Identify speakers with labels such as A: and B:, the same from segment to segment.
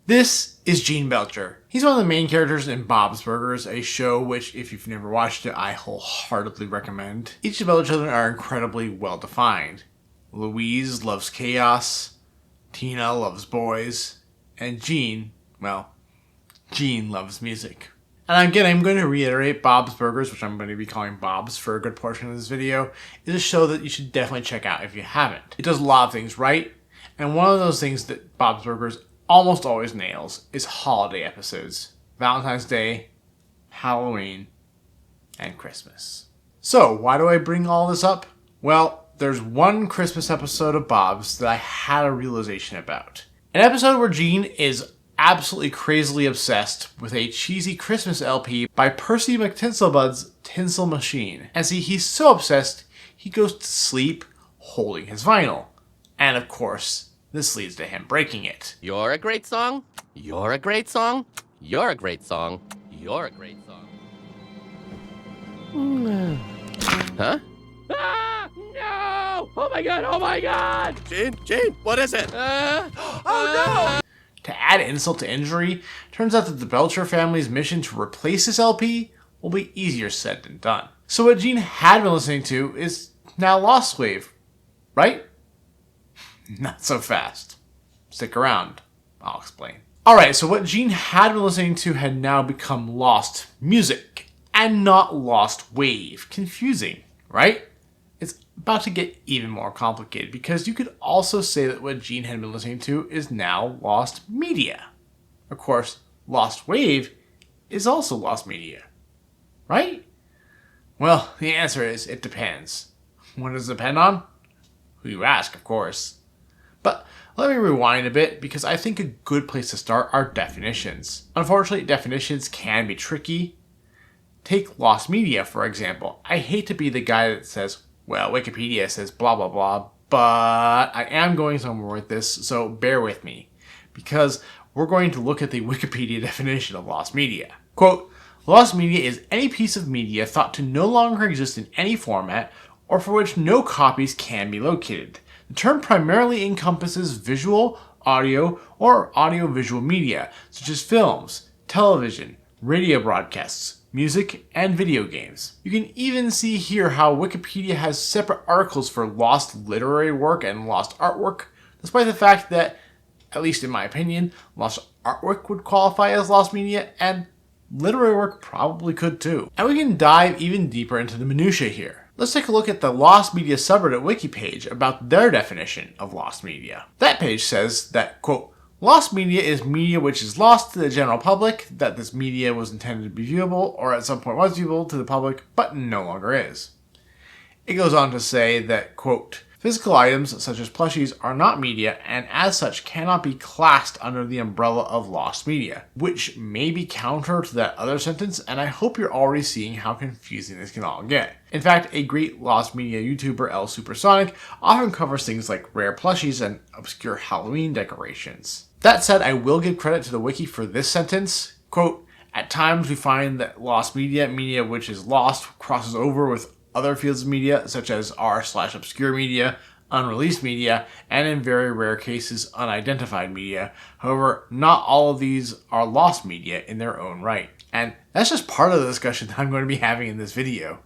A: This is Gene Belcher. He's one of the main characters in Bob's Burgers, a show which, if you've never watched it, I wholeheartedly recommend. Each of the Belcher children are incredibly well defined. Louise loves chaos, Tina loves boys, and Gene, well, Gene loves music. And again, I'm going to reiterate, Bob's Burgers, which I'm going to be calling Bob's for a good portion of this video, is a show that you should definitely check out if you haven't. It does a lot of things right, and one of those things that Bob's Burgers almost always nails is holiday episodes. Valentine's Day, Halloween, and Christmas. So, why do I bring all this up? Well, there's one Christmas episode of Bob's that I had a realization about. An episode where Gene is absolutely crazily obsessed with a cheesy Christmas LP by Percy McTinslebud's Tinsel Machine. And see, he's so obsessed, he goes to sleep holding his vinyl. And of course, this leads to him breaking it.
B: You're a great song. You're a great song. You're a great song. You're a great song. Huh? Ah! No! Oh my god! Oh my god!
C: Gene, what is it?
B: Oh no!
A: To add insult to injury, turns out that the Belcher family's mission to replace this LP will be easier said than done. So what Gene had been listening to is now Lostwave, right? Not so fast. Stick around. I'll explain. Alright, so what Gene had been listening to had now become lost music, and not lost wave. Confusing, right? It's about to get even more complicated, because you could also say that what Gene had been listening to is now lost media. Of course, lost wave is also lost media, right? Well, the answer is, it depends. What does it depend on? Who you ask, of course. But let me rewind a bit, because I think a good place to start are definitions. Unfortunately, definitions can be tricky. Take lost media, for example. I hate to be the guy that says, well, Wikipedia says blah blah blah, but I am going somewhere with this, so bear with me. Because we're going to look at the Wikipedia definition of lost media. Quote, lost media is any piece of media thought to no longer exist in any format, or for which no copies can be located. The term primarily encompasses visual, audio, or audiovisual media, such as films, television, radio broadcasts, music, and video games. You can even see here how Wikipedia has separate articles for lost literary work and lost artwork, despite the fact that, at least in my opinion, lost artwork would qualify as lost media, and literary work probably could too. And we can dive even deeper into the minutiae here. Let's take a look at the Lost Media subreddit wiki page about their definition of lost media. That page says that, quote, lost media is media which is lost to the general public, that this media was intended to be viewable, or at some point was viewable to the public, but no longer is. It goes on to say that, quote, physical items such as plushies are not media and as such cannot be classed under the umbrella of lost media, which may be counter to that other sentence, and I hope you're already seeing how confusing this can all get. In fact, a great lost media YouTuber, L Supersonic, often covers things like rare plushies and obscure Halloween decorations. That said, I will give credit to the wiki for this sentence. Quote, at times we find that lost media which is lost, crosses over with other fields of media, such as r/obscure media, unreleased media, and in very rare cases, unidentified media. However, not all of these are lost media in their own right. And that's just part of the discussion that I'm going to be having in this video.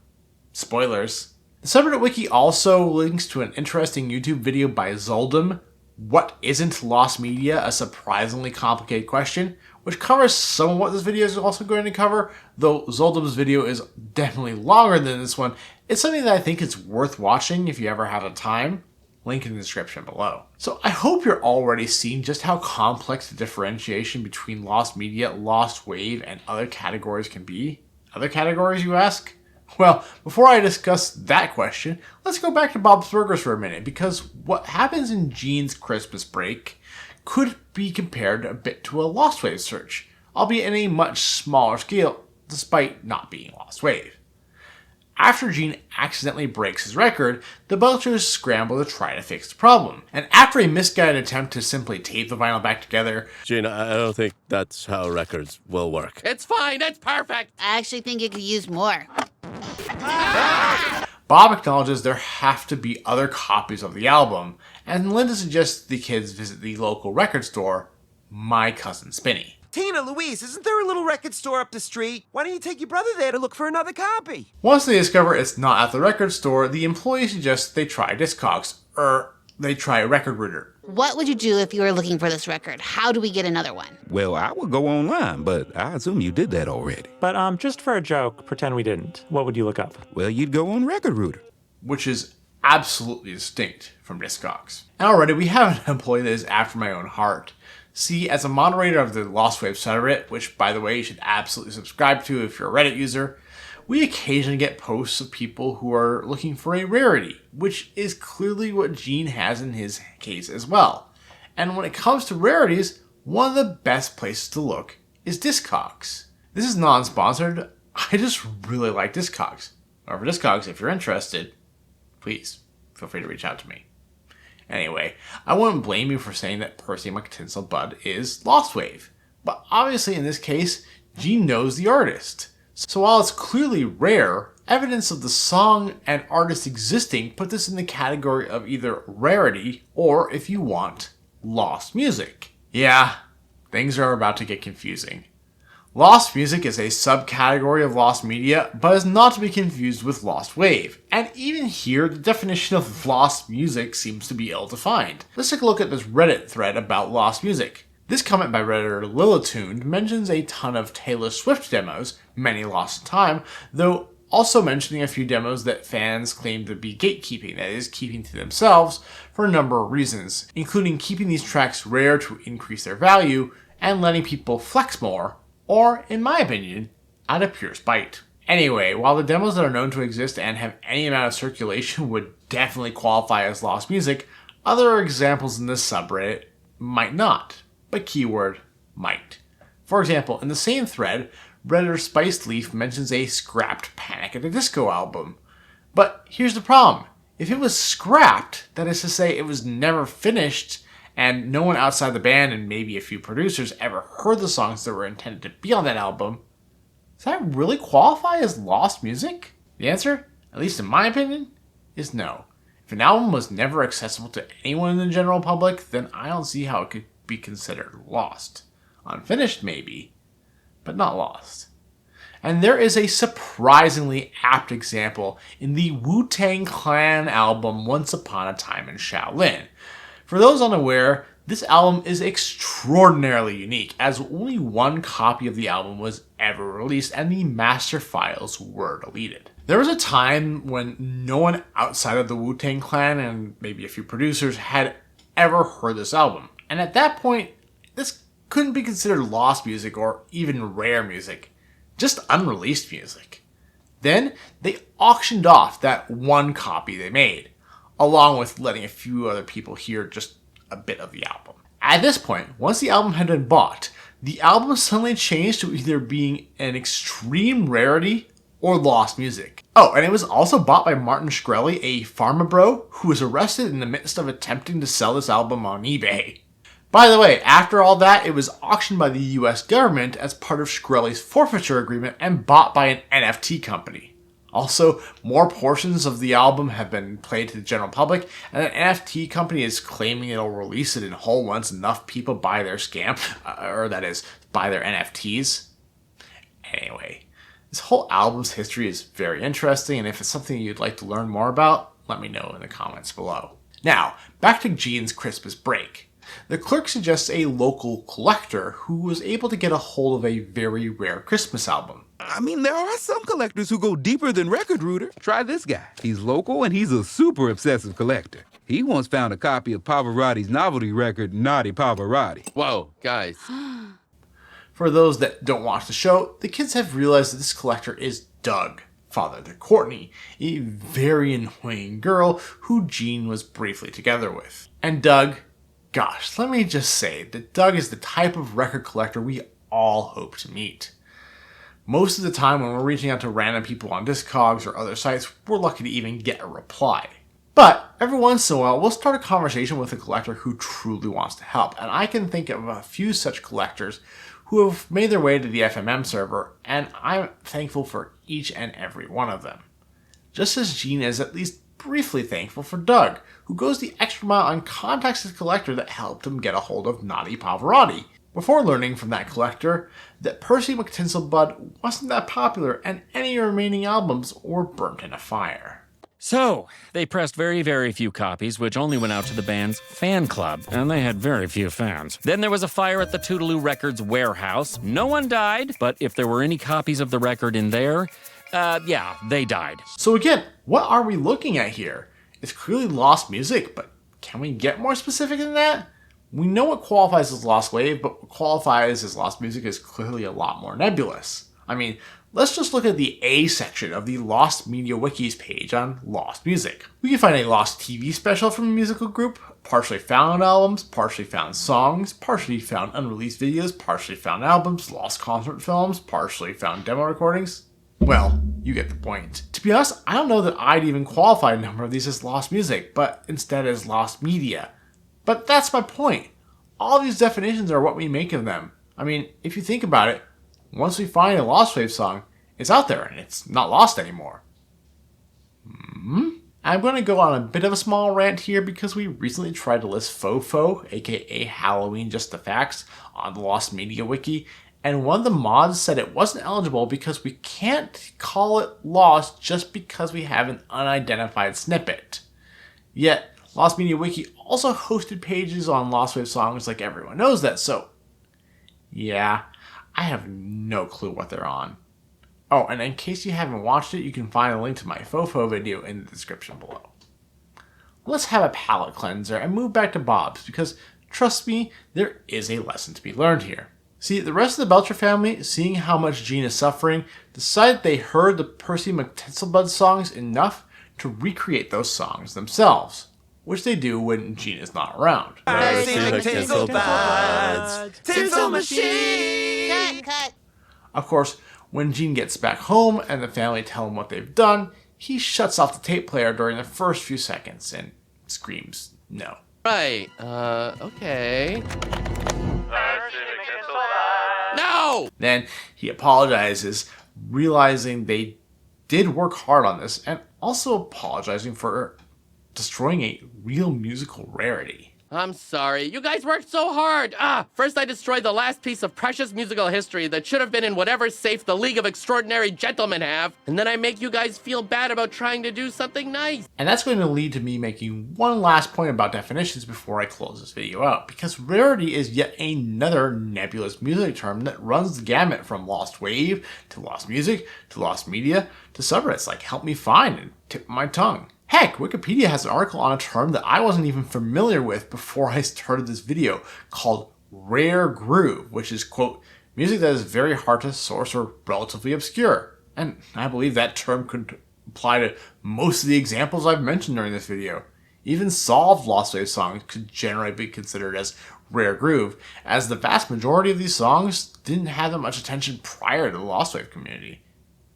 A: Spoilers. The subreddit wiki also links to an interesting YouTube video by Zoldem, What Isn't Lost Media? A Surprisingly Complicated Question, which covers some of what this video is also going to cover, though Zoldem's video is definitely longer than this one. It's something that I think is worth watching if you ever have the time. Link in the description below. So I hope you're already seeing just how complex the differentiation between lost media, lost wave, and other categories can be. Other categories, you ask? Well, before I discuss that question, let's go back to Bob's Burgers for a minute, because what happens in Gene's Christmas break could be compared a bit to a Lostwave search, albeit in a much smaller scale, despite not being Lostwave. After Gene accidentally breaks his record, the Belchers scramble to try to fix the problem. And after a misguided attempt to simply tape the vinyl back together...
C: Gene, I don't think that's how records will work.
B: It's fine. It's perfect.
D: I actually think it could use more.
A: Bob acknowledges there have to be other copies of the album, and Linda suggests the kids visit the local record store, my cousin Spinny.
E: Tina, Louise, isn't there a little record store up the street? Why don't you take your brother there to look for another copy?
A: Once they discover it's not at the record store, the employee suggests they try Discogs, they try a record rooter.
D: What would you do if you were looking for this record? How do we get another one?
F: Well, I would go online, but I assume you did that already.
G: But just for a joke, pretend we didn't. What would you look up?
F: Well, you'd go on Record Rooter.
A: Which is absolutely distinct from Discogs. And already we have an employee that is after my own heart. See, as a moderator of the Lostwave subreddit, which by the way you should absolutely subscribe to if you're a Reddit user, we occasionally get posts of people who are looking for a rarity, which is clearly what Gene has in his case as well. And when it comes to rarities, one of the best places to look is Discogs. This is non-sponsored, I just really like Discogs. However, Discogs, if you're interested, please feel free to reach out to me. Anyway, I wouldn't blame you for saying that Percy McTinsel Bud is Lostwave, but obviously in this case, Gene knows the artist. So while it's clearly rare, evidence of the song and artist existing put this in the category of either rarity or, if you want, lost music. Yeah, things are about to get confusing. Lost music is a subcategory of lost media, but is not to be confused with lost wave. And even here, the definition of lost music seems to be ill-defined. Let's take a look at this Reddit thread about lost music. This comment by Redditor Lilituned mentions a ton of Taylor Swift demos, many lost in time, though also mentioning a few demos that fans claim to be gatekeeping, that is, keeping to themselves for a number of reasons, including keeping these tracks rare to increase their value, and letting people flex more, or, in my opinion, out of pure spite. Anyway, while the demos that are known to exist and have any amount of circulation would definitely qualify as lost music, other examples in this subreddit might not, but keyword might. For example, in the same thread, Redditor Spiced Leaf mentions a scrapped Panic at the Disco album. But here's the problem. If it was scrapped, that is to say it was never finished, and no one outside the band and maybe a few producers ever heard the songs that were intended to be on that album, does that really qualify as lost music? The answer, at least in my opinion, is no. If an album was never accessible to anyone in the general public, then I don't see how it could be considered lost. Unfinished maybe, but not lost. And there is a surprisingly apt example in the Wu-Tang Clan album Once Upon a Time in Shaolin. For those unaware, this album is extraordinarily unique, as only one copy of the album was ever released and the master files were deleted. There was a time when no one outside of the Wu-Tang Clan and maybe a few producers had ever heard this album. And at that point, this couldn't be considered lost music or even rare music, just unreleased music. Then they auctioned off that one copy they made, along with letting a few other people hear just a bit of the album. At this point, once the album had been bought, the album suddenly changed to either being an extreme rarity or lost music. Oh, and it was also bought by Martin Shkreli, a pharma bro who was arrested in the midst of attempting to sell this album on eBay. By the way, after all that, it was auctioned by the US government as part of Shkreli's forfeiture agreement and bought by an NFT company. Also, more portions of the album have been played to the general public, and an NFT company is claiming it'll release it in whole once enough people buy their buy their NFTs. Anyway, this whole album's history is very interesting, and if it's something you'd like to learn more about, let me know in the comments below. Now, back to Gene's Christmas break. The clerk suggests a local collector who was able to get a hold of a very rare Christmas album.
F: I mean, there are some collectors who go deeper than Record Rooter. Try this guy. He's local and he's a super obsessive collector. He once found a copy of Pavarotti's novelty record, Naughty Pavarotti.
B: Whoa, guys.
A: For those that don't watch the show, the kids have realized that this collector is Doug, father to Courtney, a very annoying girl who Gene was briefly together with. And Doug, gosh, let me just say that Doug is the type of record collector we all hope to meet. Most of the time when we're reaching out to random people on Discogs or other sites, we're lucky to even get a reply. But every once in a while, we'll start a conversation with a collector who truly wants to help, and I can think of a few such collectors who have made their way to the FMM server, and I'm thankful for each and every one of them. Just as Gene is at least briefly thankful for Doug, who goes the extra mile and contacts his collector that helped him get a hold of Naughty Pavarotti. before learning from that collector that Percy McTinsel wasn't that popular and any remaining albums were burnt in a fire.
H: So, they pressed very, very few copies, which only went out to the band's fan club, and they had very few fans. Then there was a fire at the Toodaloo Records warehouse. No one died, but if there were any copies of the record in there, yeah, they died.
A: So again, what are we looking at here? It's clearly lost music, but can we get more specific than that? We know what qualifies as lost wave, but what qualifies as lost music is clearly a lot more nebulous. I mean, let's just look at the A section of the Lost Media Wiki's page on lost music. We can find a lost TV special from a musical group, partially found albums, partially found songs, partially found unreleased videos, partially found albums, lost concert films, partially found demo recordings. Well, you get the point. To be honest, I don't know that I'd even qualify a number of these as lost music, but instead as lost media. But that's my point. All these definitions are what we make of them. I mean, if you think about it, once we find a Lostwave song, it's out there and it's not lost anymore. I'm going to go on a bit of a small rant here because we recently tried to list Fofo, aka Halloween Just the Facts, on the Lost Media Wiki, and one of the mods said it wasn't eligible because we can't call it lost just because we have an unidentified snippet. Yet, Lost Media Wiki also hosted pages on Lostwave songs like everyone knows that, so yeah, I have no clue what they're on. Oh, and in case you haven't watched it, you can find a link to my Fofo video in the description below. Let's have a palate cleanser and move back to Bob's, because trust me, there is a lesson to be learned here. See, the rest of the Belcher family, seeing how much Gene is suffering, decided they heard the Percy McTinselbud songs enough to recreate those songs themselves, which they do when Gene is not around.
E: Percy McTinselbud's Tinsel Machine!
D: Cut.
A: Of course, when Gene gets back home and the family tell him what they've done, he shuts off the tape player during the first few seconds and screams no.
B: Right, okay. No!
A: Then he apologizes, realizing they did work hard on this, and also apologizing for destroying a real musical rarity.
B: I'm sorry. You guys worked so hard. First I destroyed the last piece of precious musical history that should have been in whatever safe the League of Extraordinary Gentlemen have. And then I make you guys feel bad about trying to do something nice.
A: And that's going to lead to me making one last point about definitions before I close this video out, because rarity is yet another nebulous music term that runs the gamut from lost wave, to lost music, to lost media, to subreddits like Help Me Find and Tip My Tongue. Heck, Wikipedia has an article on a term that I wasn't even familiar with before I started this video, called rare groove, which is, quote, music that is very hard to source or relatively obscure. And I believe that term could apply to most of the examples I've mentioned during this video. Even solved Lostwave songs could generally be considered as rare groove, as the vast majority of these songs didn't have that much attention prior to the Lostwave community.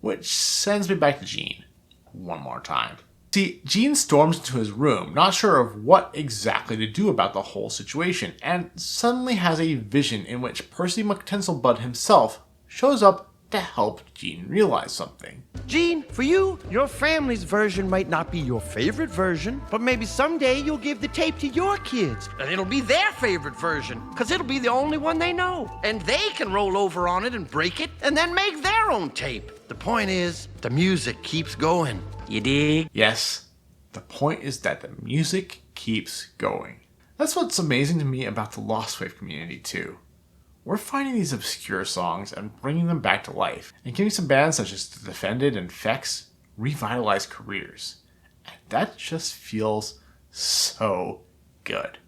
A: Which sends me back to Gene one more time. See, Gene storms into his room, not sure of what exactly to do about the whole situation, and suddenly has a vision in which Percy McTinselbud himself shows up to help Gene realize something.
E: Gene, for you, your family's version might not be your favorite version, but maybe someday you'll give the tape to your kids, and it'll be their favorite version, because it'll be the only one they know. And they can roll over on it and break it, and then make their own tape. The point is, the music keeps going. You dig?
A: Yes, the point is that the music keeps going. That's what's amazing to me about the Lostwave community too. We're finding these obscure songs and bringing them back to life, and giving some bands such as The Defended and Fex revitalized careers. And that just feels so good.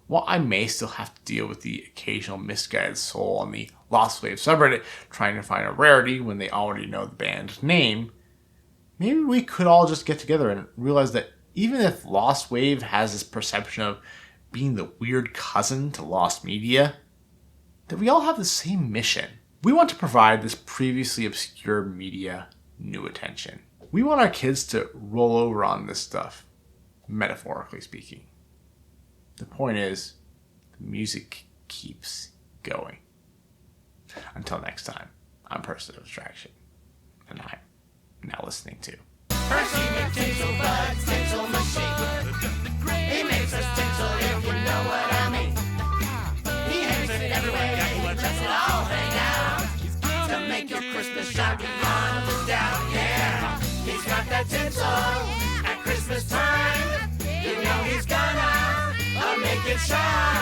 A: While I may still have to deal with the occasional misguided soul on the Lostwave subreddit trying to find a rarity when they already know the band's name, maybe we could all just get together and realize that even if Lostwave has this perception of being the weird cousin to Lost Media, that we all have the same mission. We want to provide this previously obscure media new attention. We want our kids to roll over on this stuff, metaphorically speaking. The point is, the music keeps going. Until next time, I'm Person of Distraction, and I'm now listening to
I: Percy McTinselbud's Tinsel Machine. He makes us tinsel if you know what I mean. He hangs it everywhere. Christmas shopping on the down, yeah. He's got that tinsel at Christmas time. You know he's gonna make it shine.